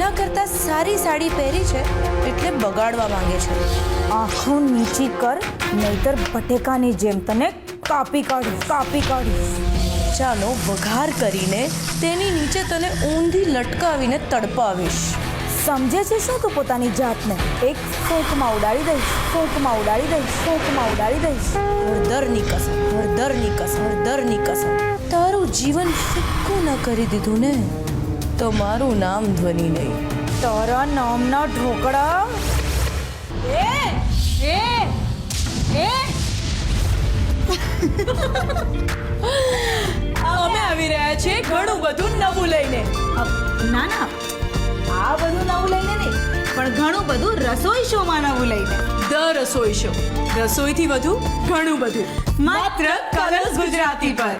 એના કરતાં સારી સાડી પહેરી છે એટલે બગાડવા માંગે છે. આંખો નીચી કર, નહીતર બટેકાની જેમ તને કાપી કાઢીશ. ચાલો વઘાર કરીને તેની નીચે તને ઊંધી લટકાવીને તડપાવીશ. સમજે છે શું તું પોતાની જાતને? એક ફૂંકમાં ઉડાડી દઈશ. હળદરની કસમ. તારું જીવન ફિક્કું ન કરી દીધું ને તો મારું નામ ધ્વનિ નહીં. તારા નામના ઢોકળા. અમે આવી રહ્યા છીએ ઘણું બધું નવું લઈને. ના, આ બધું નવું લઈને નહીં, પણ ઘણું બધું રસોઈ શોમાં નવું લઈને. ધ રસોઈ શો, રસોઈથી વધુ ઘણું બધું, માત્ર કલર્સ ગુજરાતી પર.